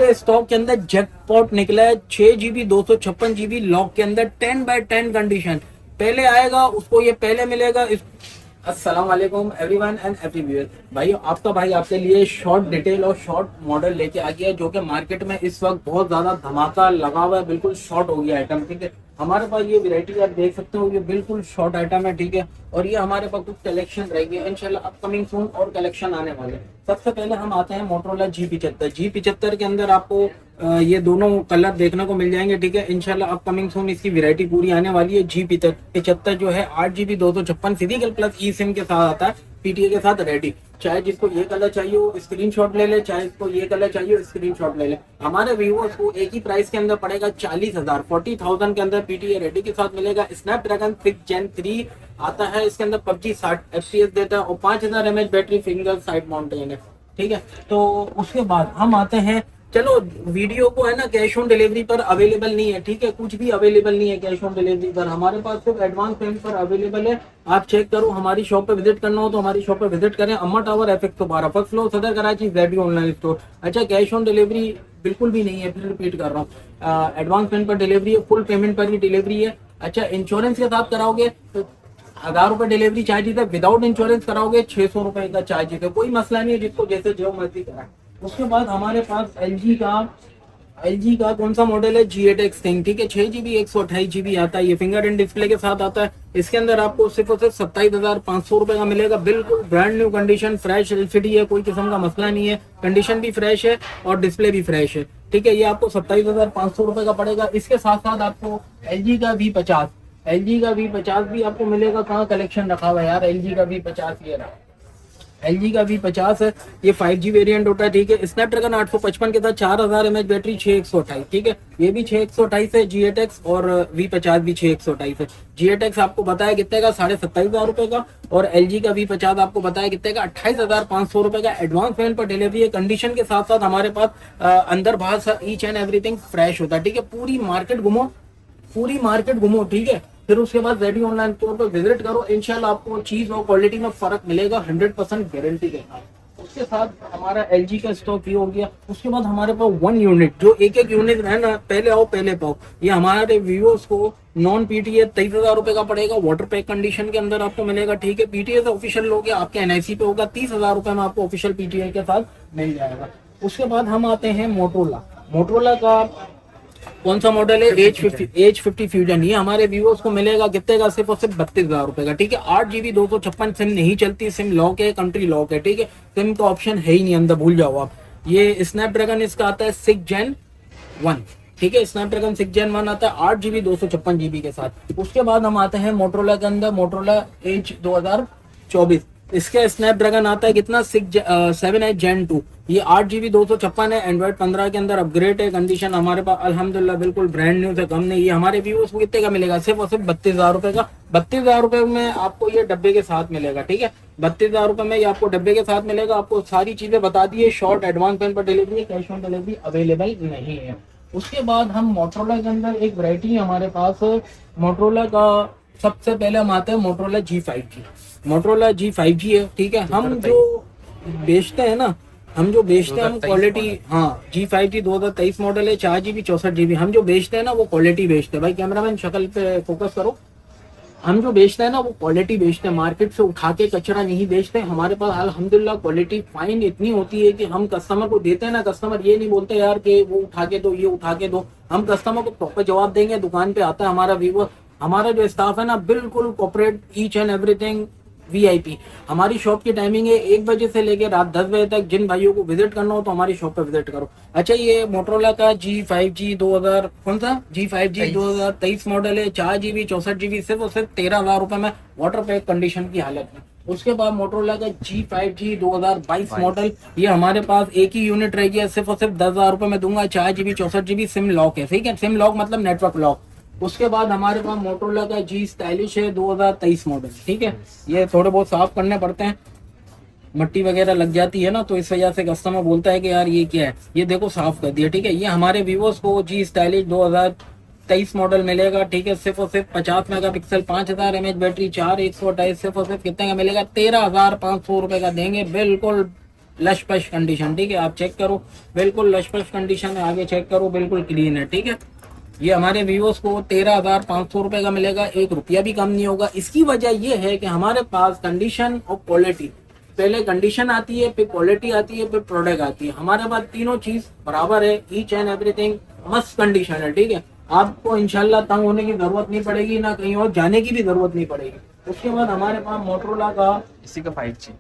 पूरे स्टॉक के अंदर जैकपॉट निकला है। 6 GB 256 GB लॉक के अंदर 10/10 कंडीशन। पहले आएगा उसको ये पहले मिलेगा। अस्सलाम वालेकुम एवरीवन एंड एवरीव्यूअर। भाई आपका भाई आपके लिए शॉर्ट डिटेल और शॉर्ट मॉडल लेके आ गया है, जो कि मार्केट में इस वक्त बहुत ज्यादा धमाका लगा हुआ है। बिल्कुल शॉर्ट हो गया आइटम, ठीक है। हमारे पास ये वैरायटी आप देख सकते हो, ये बिल्कुल शॉर्ट आइटम है, ठीक है। और ये हमारे पास कुछ कलेक्शन रहेगी इंशाल्लाह अपकमिंग सून और कलेक्शन आने वाले। सबसे पहले हम आते हैं मोटरोला G75 के अंदर आपको ये दोनों कलर देखने को मिल जाएंगे, ठीक है। इंशाल्लाह अपकमिंग सून इसकी वैरायटी पूरी आने वाली है। G75 जो है 8 GB 256 फिजिकल प्लस ई सिम के साथ आता है, पीटीए के साथ रेडी। चाहे जिसको ये कलर चाहिए वो स्क्रीनशॉट ले ले, चाहे इसको ये कलर चाहिए स्क्रीनशॉट ले ले। हमारे व्यूअर्स को एक ही प्राइस के अंदर पड़ेगा 40,000 के अंदर पीटीए रेडी के साथ मिलेगा। स्नैपड्रैगन 6 Gen 3 आता है, इसके अंदर PUBG 60 FPS देता है और 5000 mAh battery single side mountain है, ठीक है। तो उसके बाद हम आते हैं, चलो वीडियो को है ना कैश ऑन डिलीवरी पर अवेलेबल नहीं है, ठीक है। कुछ भी अवेलेबल नहीं है कैश ऑन डिलीवरी पर, हमारे पास सिर्फ एडवांस पेमेंट पर अवेलेबल है। आप चेक करो, हमारी शॉप पे विजिट करना हो तो हमारी शॉप पे विजिट करें। अम्मा टावर FX 12 फर्स्ट फ्लोर सदर कराची ZB ऑनलाइन स्टोर। अच्छा, कैश ऑन डिलीवरी बिल्कुल भी नहीं है, फिर रिपीट कर रहा हूँ। एडवांस पेमेंट पर डिलीवरी है, फुल पेमेंट पर ही डिलीवरी है। अच्छा, इंश्योरेंस के साथ कराओगे तो 1000 रुपए डिलीवरी चार्जेस है, विदाउट इंश्योरेंस कराओगे 600 रुपए का चार्जेस है। कोई मसला नहीं है, जिसको जैसे जो मर्जी कराए। उसके बाद हमारे पास LG का कौन सा मॉडल है, G8X थिंग, ठीक है। 6 GB 128 GB आता है, ये फिंगरप्रिंट डिस्प्ले के साथ आता है। इसके अंदर आपको सिर्फ और सिर्फ 27,500 रुपए का मिलेगा। बिल्कुल brand new condition, fresh LCD है, कोई किस्म का मसला नहीं है। कंडीशन भी फ्रेश है और डिस्प्ले भी फ्रेश है, ठीक है। ये आपको 27,500 रुपए का पड़ेगा। इसके साथ साथ आपको LG का V50 भी आपको मिलेगा। कहाँ कलेक्शन रखा हुआ है यार, LG का V50 ये रहा। LG का V50 है, ये 5G वेरिएंट होता है, ठीक है। स्नैपड्रैगन 855 के साथ 4000 mAh बैटरी 6128, ठीक है। ये भी 6128 है G8X और V50 भी 6128 है। G8X आपको बताया कितने का, 27,500 रुपए का। और LG का V50 आपको बताया कितने का, 28,500 रुपए का। एडवांस पेमेंट पर डिलीवरी है। कंडीशन के साथ साथ हमारे पास अंदर बाहर ईच एंड एवरीथिंग फ्रेश होता है, ठीक है। पूरी मार्केट घूमो, ठीक है। फिर उसके बाद ZB ऑनलाइन स्टोर पर विजिट करो, इंशाल्लाह आपको चीज और क्वालिटी में फर्क मिलेगा 100% गारंटी के साथ। उसके साथ हमारा LG का स्टॉक ये हो गया। उसके बाद हमारे पास 1 यूनिट, जो एक यूनिट है ना, पहले आओ पहले पाओ, ये हमारे व्यूअर्स को नॉन पीटीए 23,000 रुपए का पड़ेगा। वाटर पैक कंडीशन के अंदर आपको मिलेगा, ठीक है। पीटीए से ऑफिशियल लोगे आपके NIC पे होगा, 30,000 रुपए में आपको ऑफिशियल पीटीए के साथ मिल जाएगा। उसके बाद हम आते हैं मोटरोला का कौन सा मॉडल है, H50 फ्यूजन। ये हमारे व्यूअर्स को मिलेगा कितने का, सिर्फ और सिर्फ 32,000 रुपए का, ठीक है। 8 GB 256 सिम नहीं चलती, सिम लॉक है, कंट्री लॉक है, ठीक है। सिम का ऑप्शन है ही नहीं अंदर, भूल जाओ आप। ये स्नैपड्रैगन इसका आता है 6 Gen 1, ठीक है। स्नैपड्रैगन 6 Gen 1 आता है 8 GB 256 GB के साथ। उसके बाद हम आते हैं मोटरोला के अंदर, मोटरोला H 2024। इसका स्नैपड्रैगन आता है कितना, 7 Gen 2। ये 8 GB 256 है, एंड्रॉइड 15 के अंदर अपग्रेड है। कंडीशन हमारे पास अल्हम्दुलिल्लाह बिल्कुल ब्रांड न्यू से कम नहीं। ये हमारे व्यूअर्स को कितने का मिलेगा, सिर्फ और सिर्फ 32,000 रुपए का। 32,000 रुपए में आपको ये डब्बे के साथ मिलेगा, ठीक है। 32,000 रुपए में ये आपको डब्बे के साथ मिलेगा। आपको सारी चीजें बता दी है। शॉर्ट एडवांस पेमेंट पर डिलीवरी है, कैश ऑन डिलीवरी अवेलेबल नहीं है। उसके बाद हम मोटरोला के अंदर एक वैरायटी है हमारे पास, मोटरोला का सबसे पहले हम आते हैं मोटरोला G5G है, ठीक है। हम जो बेचते हैं हम क्वालिटी, हाँ G5G 2023 मॉडल है, 4 GB 64 GB। हम जो बेचते हैं ना वो क्वालिटी बेचते हैं। भाई कैमरामैन शक्ल पे फोकस करो। हम जो बेचते हैं ना वो क्वालिटी बेचते हैं, मार्केट से उठा के कचरा नहीं बेचते। हमारे पास अल्हम्दुलिल्लाह क्वालिटी फाइन इतनी होती है कि हम कस्टमर को देते हैं ना, कस्टमर ये नहीं बोलते यार कि वो उठा के दो, ये उठा के दो। हम कस्टमर को प्रॉपर जवाब देंगे। दुकान पे आता है हमारा व्यूअर, हमारा जो स्टाफ है ना बिल्कुल corporate, each and everything VIP। हमारी शॉप की टाइमिंग है 1 बजे से लेकर रात 10 बजे तक। जिन भाइयों को विजिट करना हो तो हमारी शॉप पे विजिट करो। अच्छा, ये मोटरोला का G5G 2000 कौन सा G5G 2023 मॉडल है, 4 GB 64 GB, सिर्फ और सिर्फ 13,000 रुपए में वाटर पैक कंडीशन की हालत में। उसके बाद मोटरोला का G5G 2022 मॉडल, ये हमारे पास एक ही यूनिट रह गया, सिर्फ और सिर्फ 10,000 रुपए में दूंगा। 4 GB 64 GB, सिम लॉक है, ठीक है। सिम लॉक मतलब नेटवर्क लॉक। उसके बाद हमारे पास मोटरोला का G स्टाइलिश है 2023 मॉडल, ठीक है। ये थोड़े बहुत साफ करने पड़ते हैं, मट्टी वगैरह लग जाती है ना, तो इस वजह से कस्टमर बोलता है कि यार ये क्या है, ये देखो साफ कर दिया, ठीक है। ये हमारे वीवोस को G स्टाइलिश 2023 मॉडल मिलेगा, ठीक है। सिर्फ और सिर्फ 50 मेगापिक्सल, 5000 mAh बैटरी, 4128, सिर्फ और सिर्फ कितने का मिलेगा, 13,500 रुपए का देंगे। बिल्कुल लश पश कंडीशन, ठीक है। आप चेक करो, बिल्कुल लश पश कंडीशन है, आगे चेक करो, बिल्कुल क्लीन है, ठीक है। ये हमारे व्यूअर्स को 13,500 रुपए का मिलेगा, 1 रुपया भी कम नहीं होगा। इसकी वजह ये है कि हमारे पास कंडीशन और क्वालिटी, पहले कंडीशन आती है, फिर क्वालिटी आती है, फिर प्रोडक्ट आती है। हमारे पास तीनों चीज बराबर है, ईच एंड एवरीथिंग मस्त कंडीशन है, ठीक है। आपको इंशाल्लाह तंग होने की जरूरत नहीं पड़ेगी, ना कहीं और जाने की भी जरूरत नहीं पड़ेगी। उसके बाद हमारे पास मोटरोला का इसी का 5G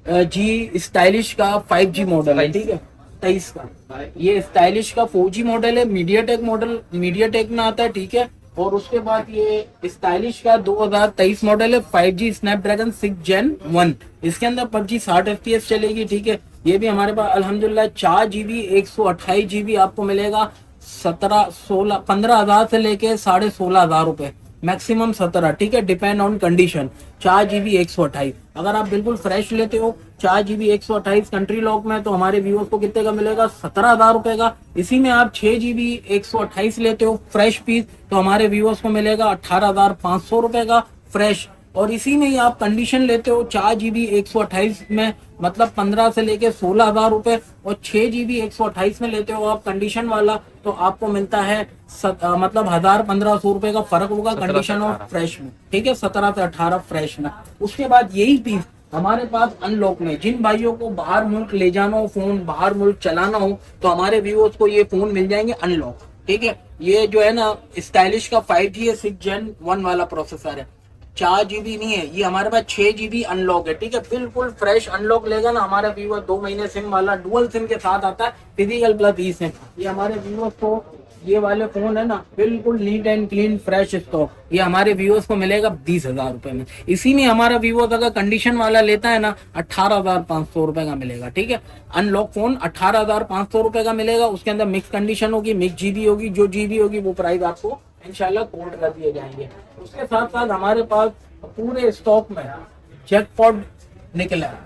जी स्टाइलिश का 5G मॉडल है, ठीक है, 23 का। ये स्टाइलिश का 4G मॉडल है, मीडियाटेक मॉडल, मीडियाटेक में आता है, ठीक है। और उसके बाद ये स्टाइलिश का 2023 मॉडल है, 5G स्नैपड्रैगन 6 Gen 1। इसके अंदर PUBG 60 FPS चलेगी, ठीक है। ये भी हमारे पास अल्हम्दुलिल्लाह 4GB 128GB आपको मिलेगा 15,000 से लेके 16,500 रुपए, मैक्सिमम 17, ठीक है, डिपेंड ऑन कंडीशन। 4GB 128, अगर आप बिल्कुल फ्रेश लेते हो 4GB 128 कंट्री लॉक में, तो हमारे व्यूअर्स को कितने का मिलेगा, 17,000 रुपए का। इसी में आप 6GB 128 लेते हो फ्रेश पीस, तो हमारे व्यूअर्स को मिलेगा 18,500 रुपए का फ्रेश। और इसी में ही आप कंडीशन लेते हो 4GB 128 में, मतलब 15 से लेके 16,000 रुपए, और 6GB 128 में लेते हो आप कंडीशन वाला, तो आपको मिलता है मतलब 1,000-1,500 रुपए का फर्क होगा कंडीशन और फ्रेश में, ठीक है, 17 से 18 फ्रेश में। उसके बाद यही पीस हमारे पास अनलॉक में, जिन भाइयों को बाहर मुल्क ले जाना हो, फोन बाहर मुल्क चलाना हो, तो हमारे व्यूअर्स को ये फोन मिल जाएंगे अनलॉक, ठीक है। ये जो है ना स्टाइलिश का 5G है, 6 Gen 1 वाला प्रोसेसर है, 4GB नहीं है ये, हमारे पास 6GB अनलॉक है, ठीक है। बिल्कुल फ्रेश अनलॉक लेगा ना हमारा व्यूअर, 2 महीने सिम वाला, डुअल सिम के साथ आता है, फिजिकल प्लस ई सिम। ये हमारे व्यूअर्स को ये वाले फोन है ना बिल्कुल neat and clean fresh stock, ये हमारे व्यूअर्स को मिलेगा 20,000 रुपए में। इसी में हमारा व्यूअर्स अगर कंडीशन वाला लेता है ना 18,500 रुपए का मिलेगा, ठीक है। अनलॉक फोन 18,500 रुपए का मिलेगा, उसके अंदर मिक्स कंडीशन होगी, मिक्स जीबी होगी, जो जीबी होगी वो प्राइस आपको इंशाल्लाह कोट कर दिए जाएंगे। उसके साथ साथ हमारे पास पूरे स्टॉक में जैकपॉट निकला है,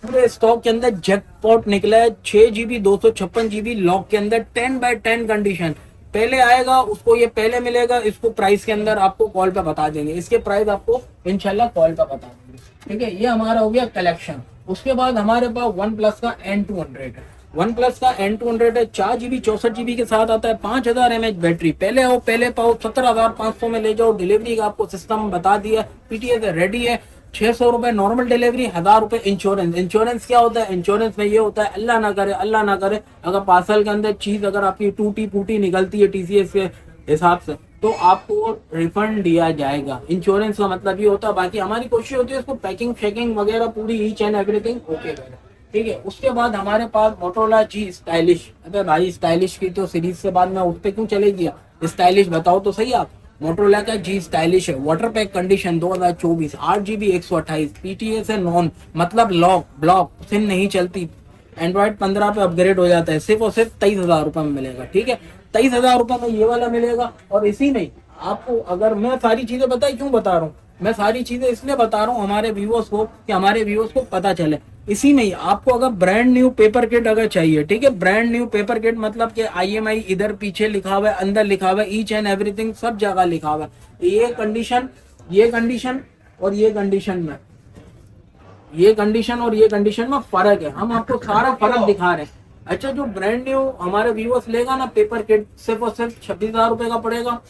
पूरे स्टॉक के अंदर जैकपॉट निकला है, 6GB 256GB लॉक के अंदर 10x10 कंडीशन। पहले आएगा उसको ये पहले मिलेगा, इसको प्राइस के अंदर आपको कॉल पे बता देंगे, इसके प्राइस आपको इंशाल्लाह कॉल पे बता देंगे, ठीक है। ये हमारा हो गया कलेक्शन। उसके बाद हमारे पास वन प्लस का N200 है, वन प्लस का N200 है, 4GB 64GB के साथ आता है, 5000 mAh बैटरी। पहले आओ पहले पाओ, 17,500 में ले जाओ। डिलीवरी का आपको सिस्टम बता दिया, PTS रेडी है, 600 रुपए नॉर्मल डिलीवरी, 1,000 रुपए इंश्योरेंस। इंश्योरेंस क्या होता है, इंश्योरेंस में ये होता है अल्लाह ना करे अगर पार्सल के अंदर चीज अगर आपकी टूटी फूटी निकलती है TCS के हिसाब से, तो आपको रिफंड दिया जाएगा। इंश्योरेंस का मतलब ये होता है। बाकी हमारी कोशिश होती है इसको पैकिंग शेकिंग वगैरह पूरी ईच एंड एवरीथिंग ओके करे, ठीक है। उसके बाद हमारे पास मोटोरोला जी स्टाइलिश। अबे भाई स्टाइलिश की तो सीरीज से बाद में उस पे क्यों चले गया, स्टाइलिश बताओ तो सही आप। मोटोरोला का जी स्टाइलिश है, water pack condition 2024, 8GB 128, PTS है नॉन, मतलब लॉक ब्लॉक सिम नहीं चलती, एंड्रॉइड 15 पे अपग्रेड हो जाता है, सिर्फ और सिर्फ 23,000 रुपए में मिलेगा, ठीक है। 23,000 रुपए में ये वाला मिलेगा। और इसी में आपको, अगर मैं सारी चीजें बताई क्यों बता रहा हूँ, मैं सारी चीजें इसलिए बता रहा हूँ हमारे व्यूअर्स को कि हमारे व्यूअर्स को पता चले। इसी में ही आपको अगर ब्रांड न्यू पेपर किट अगर चाहिए, ठीक है, ब्रांड न्यू पेपर किट मतलब कि IMI इधर पीछे लिखा हुआ है, अंदर लिखा हुआ है, ईच एंड एवरीथिंग सब जगह लिखा हुआ है। ये कंडीशन और ये कंडीशन में, ये कंडीशन और ये कंडीशन में फर्क है, हम आपको सारा फर्क दिखा रहे हैं। अच्छा, जो ब्रांड न्यू हमारे व्यूअर्स लेगा ना पेपर किट, सिर्फ और सिर्फ 26,000 रुपए का पड़ेगा।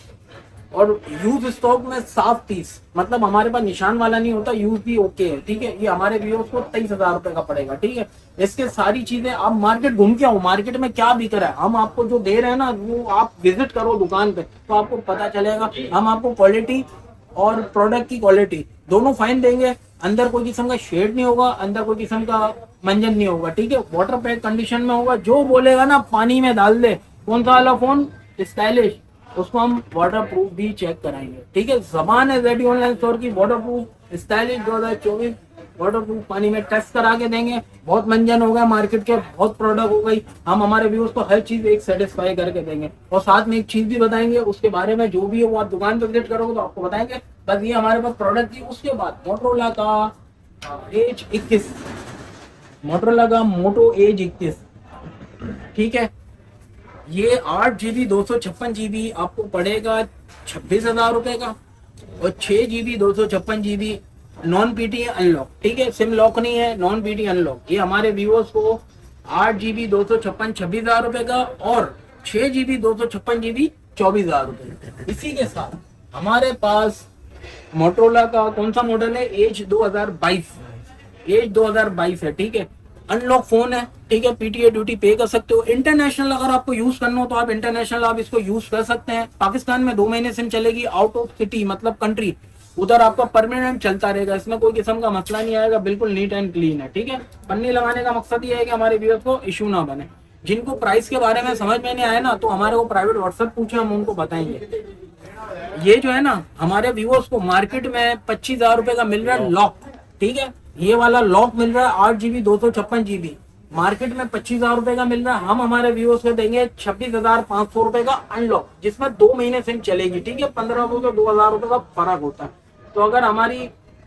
और यूज स्टॉक में साफ पीस, मतलब हमारे पास निशान वाला नहीं होता, यूज भी ओके है, ठीक है। ये हमारे व्यूअर्स को 23,000 रुपए का पड़ेगा, ठीक है। इसके सारी चीजें आप मार्केट घूम के आओ, मार्केट में क्या बिक रहा है, हम आपको जो दे रहे हैं ना वो आप विजिट करो दुकान पे तो आपको पता चलेगा। हम आपको क्वालिटी और प्रोडक्ट की क्वालिटी दोनों फाइन देंगे, अंदर कोई किस्म का शेड नहीं होगा, अंदर कोई किस्म का मंजन नहीं होगा, ठीक है। वाटर पैक कंडीशन में होगा, जो बोलेगा ना पानी में डाल दे, कौन सा वाला फोन स्टाइलिश, उसको हम वाटर प्रूफ भी चेक कराएंगे, ठीक है। जबान है ZD ऑनलाइन स्टोर की, water proof stylish 2024 water proof पानी में टेस्ट करा के देंगे। बहुत मंजन हो गया मार्केट के, बहुत प्रोडक्ट हो गई, हम हमारे व्यूअर्स को हर चीज एक सेटिस्फाई करके देंगे। और साथ में एक चीज भी बताएंगे उसके बारे में, जो भी हो आप दुकान पे विजिट करोगे तो आपको बताएंगे। बस ये हमारे पास प्रोडक्ट थी। उसके बाद मोटोरोला का एज 21, मोटोरोला का मोटो एज 21, ठीक है। ये 8GB 256GB आपको पड़ेगा 26,000 रुपए का, और 6GB 256GB non PT unlock, ठीक है, सिम लॉक नहीं है, नॉन पीटी अनलॉक। ये हमारे व्यूअर्स को 8 GB 256 26,000 रुपए का और 6 GB 256 GB 24,000 रुपए। इसी के साथ हमारे पास मोटरोला का कौन सा मॉडल है, एज 2022 है, ठीक है, अनलॉक फोन है, ठीक है, पीटीए ड्यूटी पे कर सकते हो। इंटरनेशनल अगर आपको यूज करना हो तो आप इंटरनेशनल आप इसको यूज कर सकते हैं। पाकिस्तान में 2 महीने सिम चलेगी, आउट ऑफ सिटी मतलब कंट्री उधर आपका परमानेंट चलता रहेगा, इसमें कोई किस्म का मसला नहीं आएगा, बिल्कुल नीट एंड क्लीन है, ठीक है। पन्नी लगाने का मकसद ये है कि हमारे व्यूअर्स को इशू ना बने। जिनको प्राइस के बारे में समझ में नहीं आया ना, तो हमारे को प्राइवेट व्हाट्सएप पूछे, हम उनको बताएंगे। ये जो है ना, हमारे व्यूअर्स को मार्केट में 25,000 रुपए का मिल रहा है लॉक, ठीक है, ये वाला लॉक मिल रहा है 8 GB 256 GB, मार्केट में 25,000 रुपए का मिल रहा है। हम हमारे व्यूअर्स को देंगे 26,500 रुपए का अनलॉक, जिसमें 2 महीने सिम चलेगी, ठीक है, 1500 से 2,000 रुपए का फर्क होता है। तो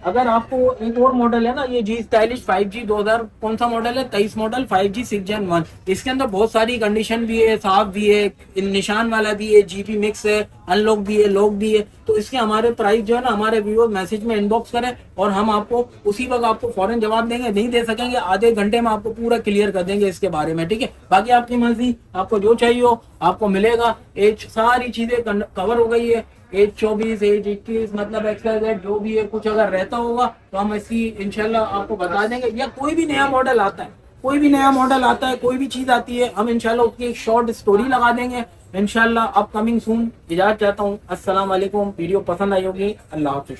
अगर आपको एक और मॉडल है ना, ये जी स्टाइलिश 5G 2000 कौन सा मॉडल है, 23 मॉडल 5G 6 Gen 1, इसके अंदर बहुत सारी कंडीशन भी है, साफ भी है, निशान वाला भी है, जीपी मिक्स है, अनलॉक भी है, लॉक भी है। तो इसके हमारे प्राइस जो है ना, हमारे व्यूअर मैसेज में इनबॉक्स करें और हम आपको उसी वक्त आपको फौरन जवाब देंगे, नहीं दे सकेंगे आधे घंटे में आपको पूरा क्लियर कर देंगे इसके बारे में, ठीक है। बाकी आपकी मर्जी, आपको जो चाहिए हो आपको मिलेगा। एज सारी चीजें कवर हो गई है, एज 24 एज 21 मतलब एक्सवाइजेड जो भी है, कुछ अगर रहता होगा तो हम इसकी इंशाल्लाह आपको बता देंगे। या कोई भी नया मॉडल आता है, कोई भी नया मॉडल आता है, कोई भी चीज आती है, हम इंशाल्लाह उसकी एक शॉर्ट स्टोरी लगा देंगे इंशाल्लाह। अपकमिंग सून। इजाजत चाहता हूँ, अस्सलाम वालेकुम। वीडियो पसंद आई होगी, अल्लाह हाफिज।